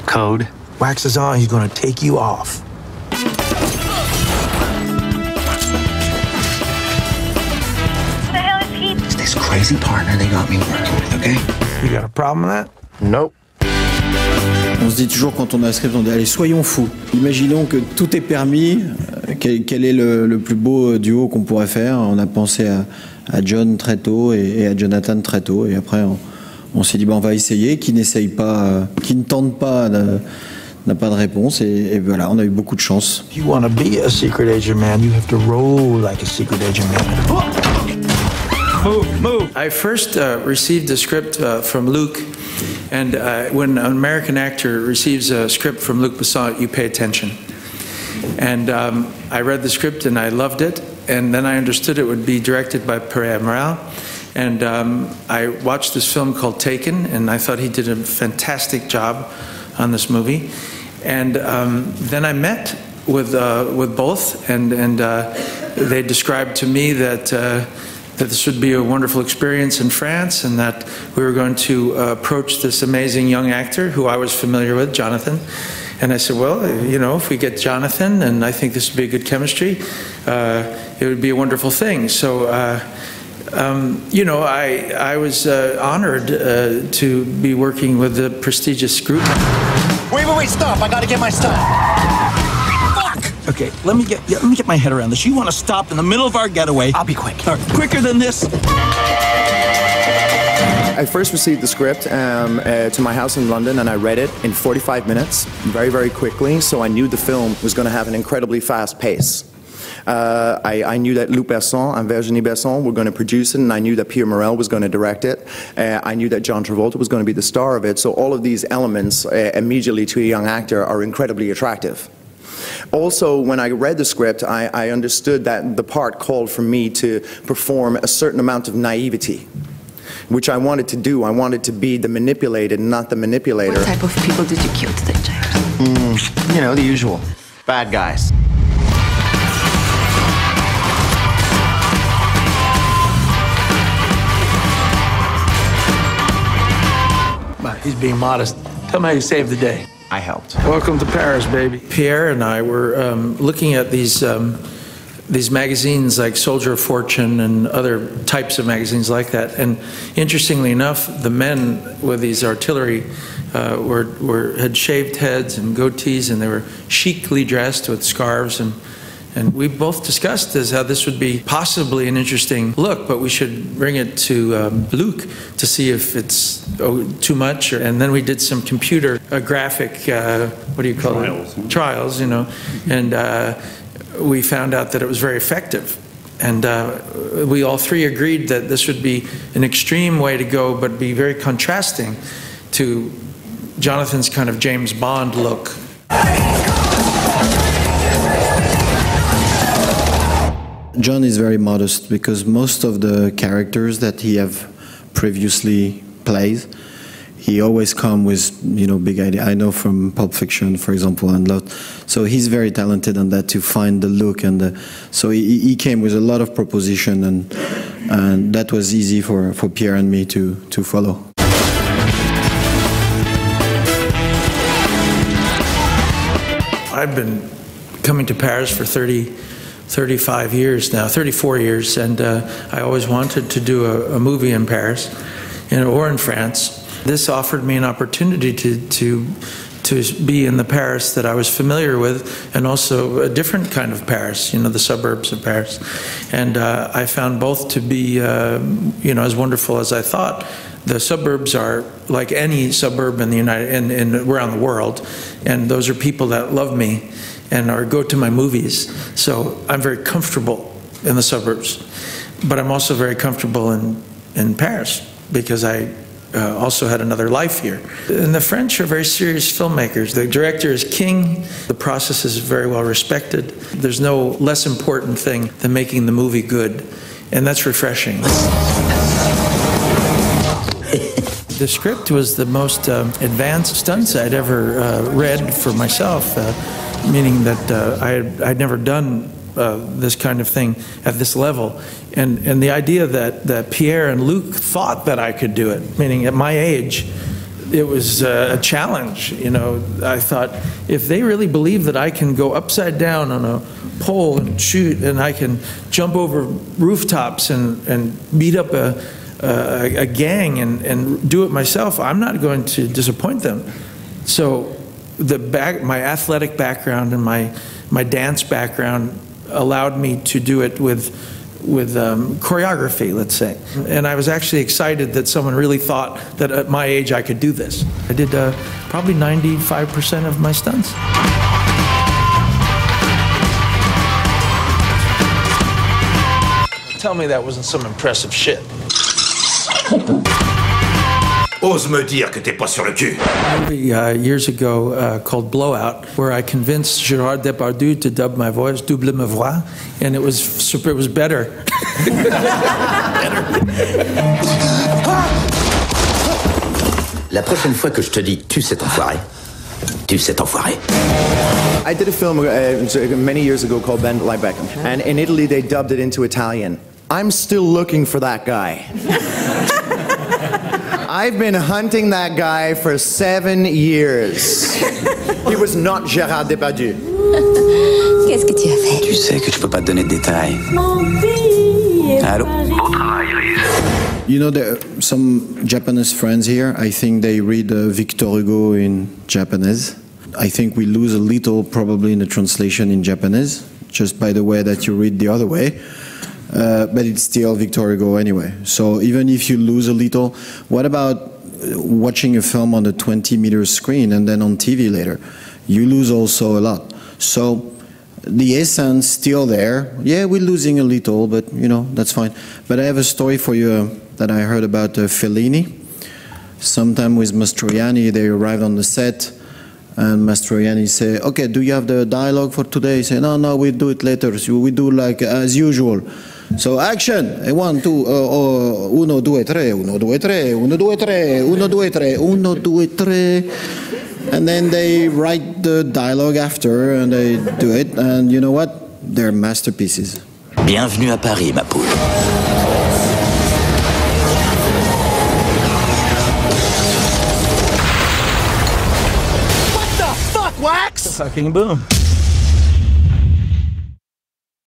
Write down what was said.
Code. Wax is on, he's gonna take you off. It's this crazy partner they got me working with, okay? You got a problem with that? Nope. On se dit toujours quand on a un script, on dit allez, soyons fous. Imaginons que tout est permis. Quel est le plus beau duo qu'on pourrait faire? On a pensé à John très tôt et à Jonathan très tôt. Et après, on s'est dit on va essayer. Qui n'essaye pas, qui ne tente pas n'a pas de réponse. Et voilà, on a eu beaucoup de chance. If you want to be a secret agent man, you have to roll like a secret agent man. Move. I first received a script from Luc, and when an American actor receives a script from Luc Besson, you pay attention. And I read the script and I loved it, and then I understood it would be directed by Pierre Morel. And I watched this film called Taken, and I thought he did a fantastic job on this movie. And then I met with both, and they described to me that this would be a wonderful experience in France, and that we were going to approach this amazing young actor who I was familiar with, Jonathan. And I said, well, you know, if we get Jonathan, and I think this would be a good chemistry, it would be a wonderful thing. So, you know, I was honored to be working with the prestigious group. Wait, stop. I gotta get my stuff. Okay, let me get my head around this. You want to stop in the middle of our getaway? I'll be quick. Quicker than this? I first received the script to my house in London, and I read it in 45 minutes, very, very quickly, so I knew the film was going to have an incredibly fast pace. I knew that Luc Besson and Virginie Besson were going to produce it, and I knew that Pierre Morel was going to direct it. I knew that John Travolta was going to be the star of it, so all of these elements immediately to a young actor are incredibly attractive. Also, when I read the script, I understood that the part called for me to perform a certain amount of naivety, which I wanted to do. I wanted to be the manipulated, not the manipulator. What type of people did you kill today, James? You know, the usual. Bad guys. He's being modest. Tell me how you saved the day. I helped. Welcome to Paris, baby. Pierre and I were looking at these magazines like Soldier of Fortune and other types of magazines like that. And interestingly enough, the men with these artillery had shaved heads and goatees, and they were chicly dressed with scarves. And we both discussed as how this would be possibly an interesting look, but we should bring it to Luc to see if it's too much. And then we did some computer graphic, what do you call it? Trials, you know. And we found out that it was very effective. And we all three agreed that this would be an extreme way to go, but be very contrasting to Jonathan's kind of James Bond look. John is very modest because most of the characters that he have previously played, he always come with, you know, big idea. I know from Pulp Fiction, for example, and lot. So he's very talented on that to find the look so he came with a lot of proposition, and that was easy for Pierre and me to follow. I've been coming to Paris for 35 years now, 34 years, and I always wanted to do a movie in Paris or in France. This offered me an opportunity to be in the Paris that I was familiar with, and also a different kind of Paris, you know, the suburbs of Paris. And I found both to be, you know, as wonderful as I thought. The suburbs are like any suburb in the around the world, and those are people that love me and go to my movies. So I'm very comfortable in the suburbs, but I'm also very comfortable in Paris because I also had another life here. And the French are very serious filmmakers. The director is king. The process is very well respected. There's no less important thing than making the movie good, and that's refreshing. The script was the most advanced stunts I'd ever read for myself, meaning that I'd never done this kind of thing at this level. And the idea that Pierre and Luc thought that I could do it, meaning at my age, it was a challenge. You know, I thought, if they really believe that I can go upside down on a pole and shoot, and I can jump over rooftops and beat up a gang and do it myself, I'm not going to disappoint them. So my athletic background and my dance background allowed me to do it with choreography, let's say. And I was actually excited that someone really thought that at my age I could do this. I did probably 95% of my stunts. Tell me that wasn't some impressive shit. Ose me dire que t'es pas sur le cul. A movie years ago called Blowout, where I convinced Gérard Depardieu to dub my voice, double ma voix, and it was super. It was better. La prochaine fois que je te dis tu cet enfoiré, tu cet enfoiré. I did a film many years ago called Bend Like Beckham, and in Italy they dubbed it into Italian. I'm still looking for that guy. I've been hunting that guy for 7 years. He was not Gérard Depardieu. Qu'est-ce que tu as fait? Tu sais que je peux pas te donner de détails. Allô? Bon travail, Rhys. You know, there are some Japanese friends here. I think they read Victor Hugo in Japanese. I think we lose a little probably in the translation in Japanese, just by the way that you read the other way. But it's still Victor Hugo anyway. So even if you lose a little, what about watching a film on a 20-meter screen and then on TV later? You lose also a lot. So the essence still there. Yeah, we're losing a little, but you know, that's fine. But I have a story for you that I heard about Fellini. Sometime with Mastroianni, they arrived on the set, and Mastroianni say, "Okay, do you have the dialogue for today?" He say, "No, we'll do it later. So we do like as usual." So action! 1, 2, 1, 2, 3, 1, 2, 3, 1, 2, 3, 1, 2, 3, 1, 2, 3. And then they write the dialogue after, and they do it, and you know what? They're masterpieces. Bienvenue à Paris, ma poule. What the fuck, Wax? Fucking boom.